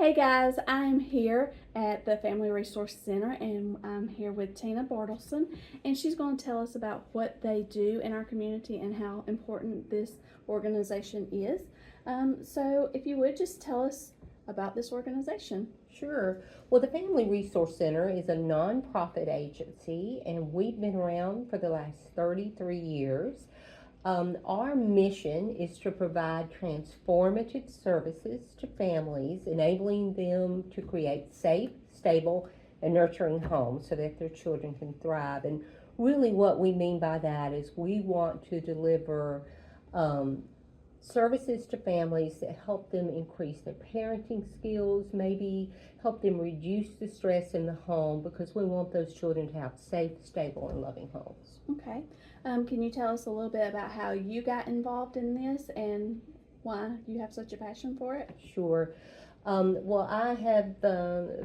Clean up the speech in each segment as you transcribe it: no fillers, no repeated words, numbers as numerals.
Hey guys, I'm here at the Family Resource Center and I'm here with Tina Bartleson, and she's going to tell us about what they do in our community and how important this organization is. So, if you would just tell us about this organization. Sure. Well, the Family Resource Center is a nonprofit agency, and we've been around for the last 33 years. Our mission is to provide transformative services to families, enabling them to create safe, stable, and nurturing homes so that their children can thrive. And really, what we mean by that is we want to deliver um, services to families that help them increase their parenting skills, maybe help them reduce the stress in the home, because we want those children to have safe, stable, and loving homes. Okay. Can you tell us a little bit about how you got involved in this and why you have such a passion for it? Sure. Well, I have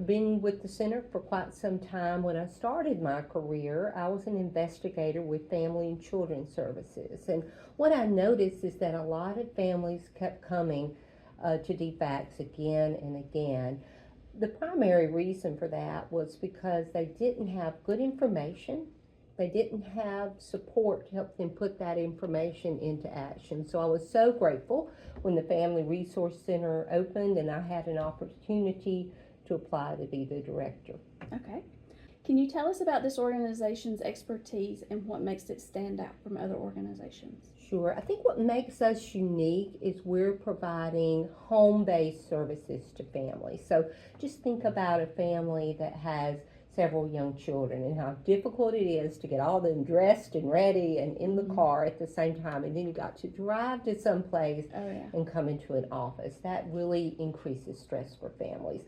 been with the center for quite some time. When I started my career, I was an investigator with Family and Children Services. And what I noticed is that a lot of families kept coming to DFACS again and again. The primary reason for that was because they didn't have good information. They didn't have support to help them put that information into action. So I was so grateful when the Family Resource Center opened and I had an opportunity to apply to be the director. Okay. Can you tell us about this organization's expertise and what makes it stand out from other organizations? Sure. I think what makes us unique is we're providing home-based services to families. So just think about a family that has several young children and how difficult it is to get all of them dressed and ready and in the car at the same time, and then you got to drive to some place and come into an office. That really increases stress for families.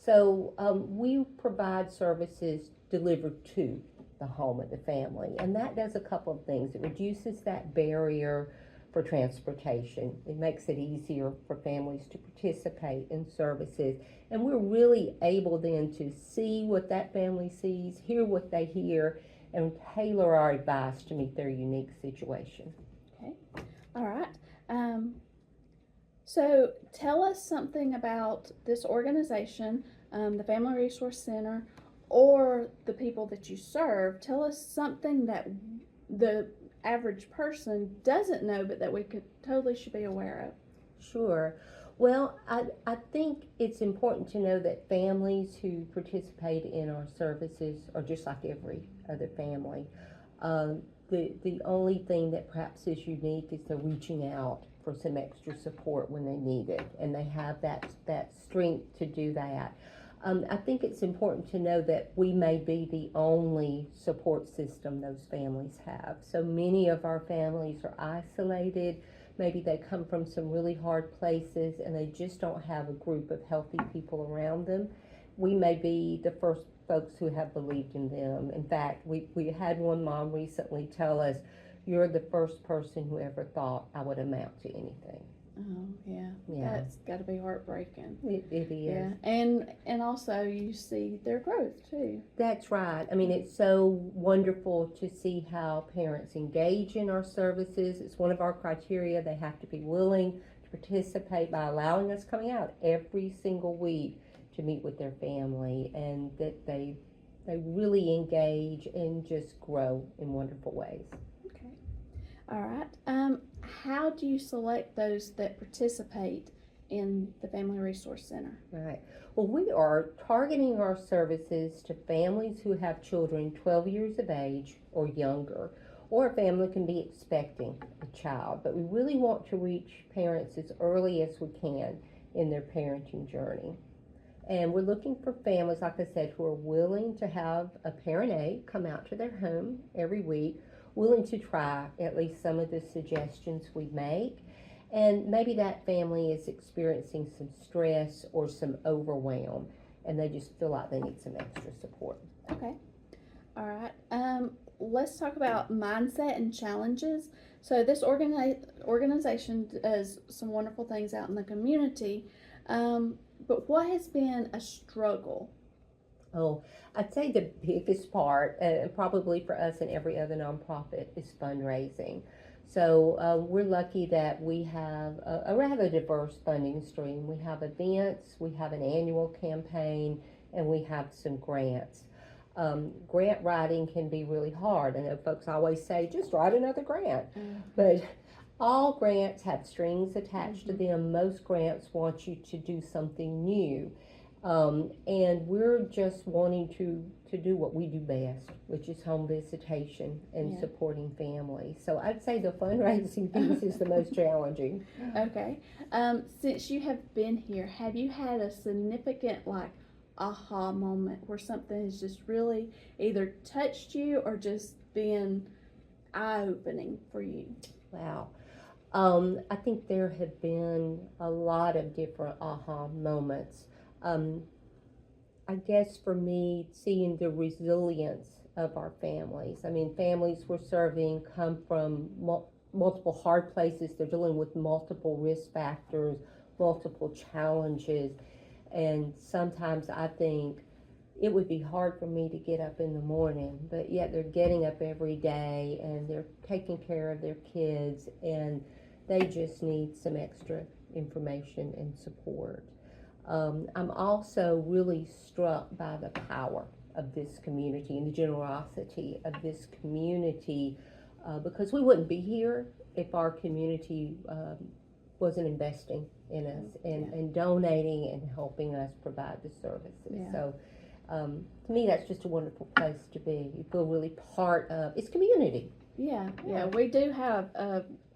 So we provide services delivered to the home of the family, and that does a couple of things. It reduces that barrier for transportation. It makes it easier for families to participate in services, and we're really able then to see what that family sees, hear what they hear, and tailor our advice to meet their unique situation. Okay. All right. So tell us something about this organization, the Family Resource Center, or the people that you serve. Tell us something that the average person doesn't know, but that we could totally should be aware of. Sure. Well, I think it's important to know that families who participate in our services are just like every other family. The only thing that perhaps is unique is they're reaching out for some extra support when they need it, and they have that strength to do that. I think it's important to know that we may be the only support system those families have. So many of our families are isolated. Maybe they come from some really hard places and they just don't have a group of healthy people around them. We may be the first folks who have believed in them. In fact, we had one mom recently tell us, "You're the first person who ever thought I would amount to anything." Oh yeah, Yeah. that's got to be heartbreaking. It is. Yeah, and also you see their growth too. That's right. I mean, it's so wonderful to see how parents engage in our services. It's one of our criteria. They have to be willing to participate by allowing us coming out every single week to meet with their family, and that they really engage and just grow in wonderful ways. Okay. All right. How do you select those that participate in the Family Resource Center? Right. Well, we are targeting our services to families who have children 12 years of age or younger, or a family can be expecting a child, but we really want to reach parents as early as we can in their parenting journey. And we're looking for families, like I said, who are willing to have a parent A come out to their home every week, willing to try at least some of the suggestions we make. And maybe that family is experiencing some stress or some overwhelm, and they just feel like they need some extra support. Okay. All right. Let's talk about mindset and challenges. So this organization does some wonderful things out in the community. But what has been a struggle? Oh, I'd say the biggest part, probably for us and every other nonprofit, is fundraising. So we're lucky that we have a rather diverse funding stream. We have events, we have an annual campaign, and we have some grants. Grant writing can be really hard. I know folks always say, just write another grant. But all grants have strings attached to them. Most grants want you to do something new. And we're just wanting to do what we do best, which is home visitation and supporting families. So I'd say the fundraising piece is the most challenging. Okay. Since you have been here, have you had a significant, like, aha moment where something has just really either touched you or just been eye-opening for you? Wow. I think there have been a lot of different aha moments. I guess for me, seeing the resilience of our families. I mean, families we're serving come from multiple hard places. They're dealing with multiple risk factors, multiple challenges. And sometimes I think it would be hard for me to get up in the morning, but yet they're getting up every day and they're taking care of their kids, and they just need some extra information and support. I'm also really struck by the power of this community and the generosity of this community, because we wouldn't be here if our community wasn't investing in us and donating and helping us provide the services. Yeah. So to me, that's just a wonderful place to be. You feel really part of it's community. Yeah, we do have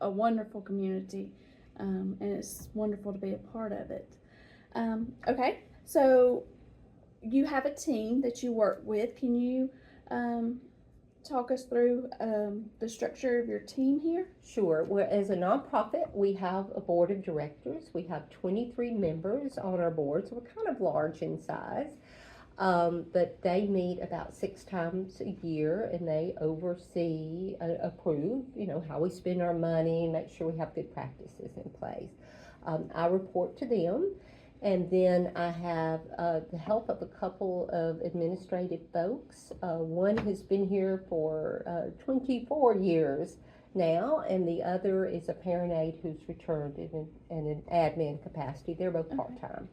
a wonderful community, and it's wonderful to be a part of it. Okay, so you have a team that you work with. Can you talk us through the structure of your team here? Sure. Well, as a nonprofit, we have a board of directors. We have 23 members on our board, so we're kind of large in size. But they meet about 6 times a year, and they oversee, approve, how we spend our money, and make sure we have good practices in place. I report to them, and then I have the help of a couple of administrative folks. One has been here for 24 years now, and the other is a parent aide who's returned in an admin capacity. They're both part-time.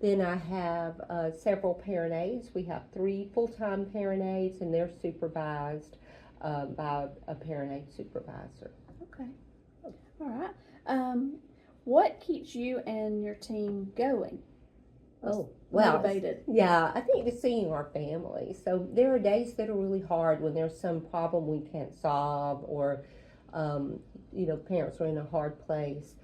Then I have several parent aides. We have 3 full-time parent aides, and they're supervised by a parent aide supervisor. Okay. All right. What keeps you and your team going? Motivated. Yeah, I think just seeing our family. So there are days that are really hard when there's some problem we can't solve, or parents are in a hard place.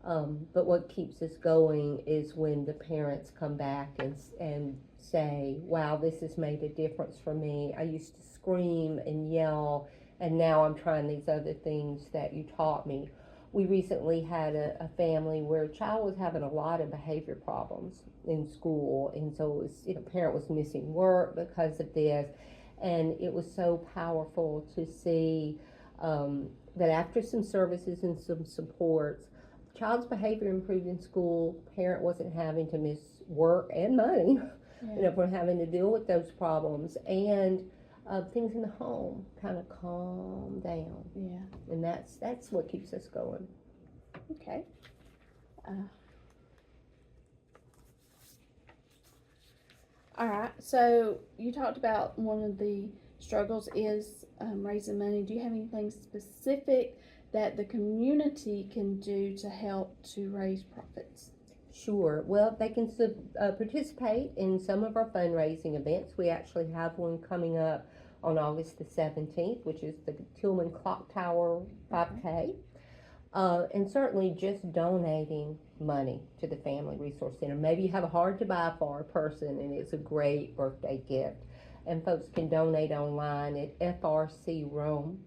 But what keeps us going is when the parents come back and say, wow, this has made a difference for me. I used to scream and yell, and now I'm trying these other things that you taught me. We recently had a family where a child was having a lot of behavior problems in school, and so it was, parent was missing work because of this, and it was so powerful to see that after some services and some supports, child's behavior improved in school. Parent wasn't having to miss work and money, from having to deal with those problems, and things in the home kind of calm down. Yeah. And that's what keeps us going. Okay. All right. So you talked about one of the struggles is raising money. Do you have anything specific that the community can do to help to raise profits? Sure. Well, they can participate in some of our fundraising events. We actually have one coming up on August the 17th, which is the Tillman Clock Tower 5K. And certainly just donating money to the Family Resource Center. Maybe you have a hard to buy for a person and it's a great birthday gift. And folks can donate online at frcrome.org.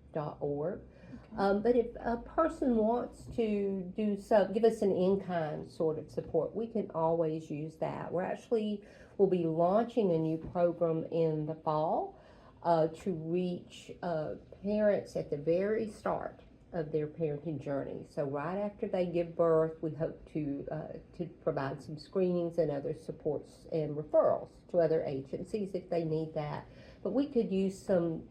But if a person wants to give us an in-kind sort of support, we can always use that. We'll be launching a new program in the fall to reach parents at the very start of their parenting journey. So right after they give birth, we hope to provide some screenings and other supports and referrals to other agencies if they need that. But we could use some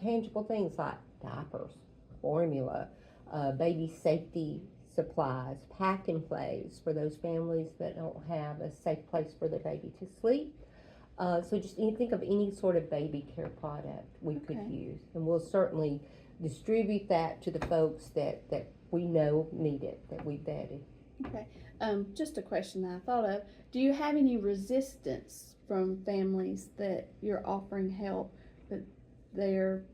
tangible things like diapers, formula, baby safety supplies, pack and plays for those families that don't have a safe place for their baby to sleep. So just think of any sort of baby care product we could Okay. use, and we'll certainly distribute that to the folks that we know need it, that we vetted. Okay. Just a question that I thought of. Do you have any resistance from families that you're offering help, but they're,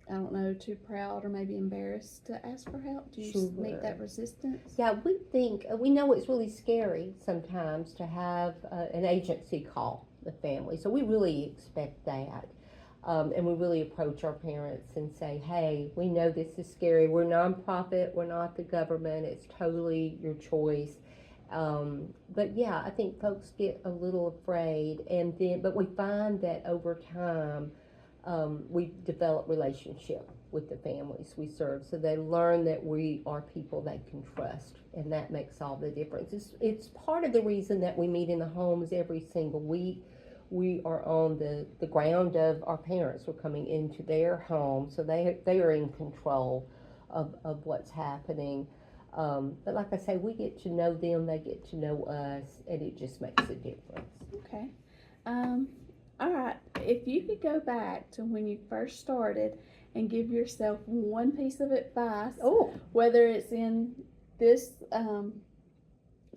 I don't know, too proud or maybe embarrassed to ask for help? Do you meet Sure. that resistance? Yeah, we know it's really scary sometimes to have an agency call the family, so we really expect that. And we really approach our parents and say, hey, we know this is scary. We're nonprofit, we're not the government, it's totally your choice. But yeah, I think folks get a little afraid, but we find that over time, we develop relationship with the families we serve, so they learn that we are people they can trust, and that makes all the difference. It's part of the reason that we meet in the homes every single week. We are on the ground of our parents. We're coming into their home, so they are in control of what's happening. But like I say, we get to know them, they get to know us, and it just makes a difference. Okay. All right. If you could go back to when you first started and give yourself one piece of advice, Oh, whether it's in this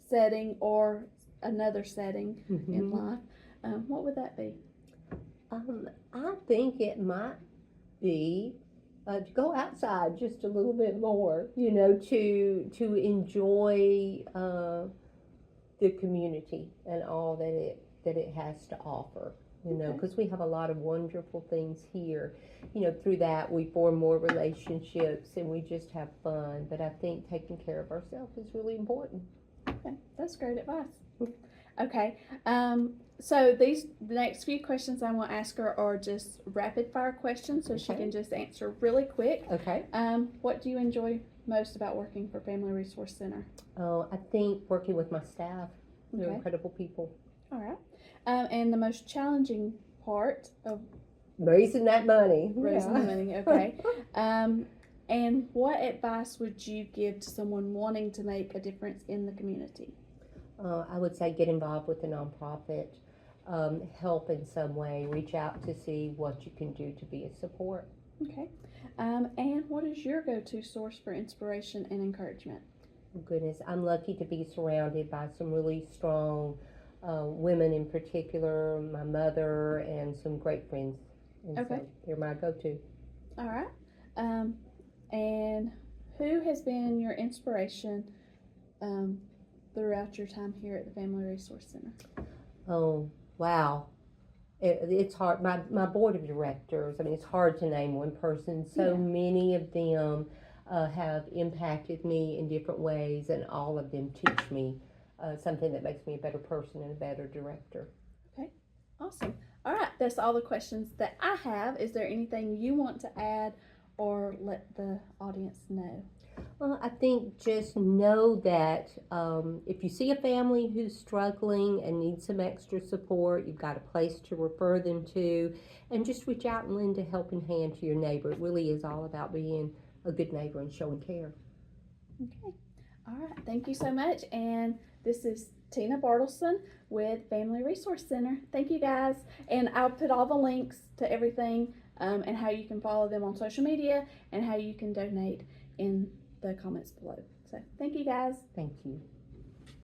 setting or another setting in life, what would that be? I think it might be to go outside just a little bit more, to enjoy the community and all that it has to offer. Okay. Because we have a lot of wonderful things here. Through that we form more relationships and we just have fun. But I think taking care of ourselves is really important. Okay, that's great advice. Okay, so the next few questions I want to ask her are just rapid fire questions, so she Okay. can just answer really quick. Okay. What do you enjoy most about working for Family Resource Center? I think working with my staff. They're Okay. incredible people. All right. And the most challenging part of Raising that money. raising Yeah. the money, okay. And what advice would you give to someone wanting to make a difference in the community? I would say get involved with a nonprofit, help in some way, reach out to see what you can do to be a support. Okay. And what is your go-to source for inspiration and encouragement? Oh, goodness, I'm lucky to be surrounded by some really strong women in particular, my mother, and some great friends. And Okay. so they're my go-to. All right. And who has been your inspiration throughout your time here at the Family Resource Center? Oh, wow. It's hard. My board of directors, it's hard to name one person. So Yeah. many of them have impacted me in different ways, and all of them teach me something that makes me a better person and a better director. Awesome. All right. That's all the questions that I have. Is there anything you want to add or let the audience know? Well, I think just know that if you see a family who's struggling and needs some extra support, you've got a place to refer them to, and just reach out and lend a helping hand to your neighbor. It really is all about being a good neighbor and showing care. Okay. All right. Thank you so much. And this is Tina Bartleson with Family Resource Center. Thank you guys. And I'll put all the links to everything and how you can follow them on social media and how you can donate in the comments below. So thank you guys. Thank you.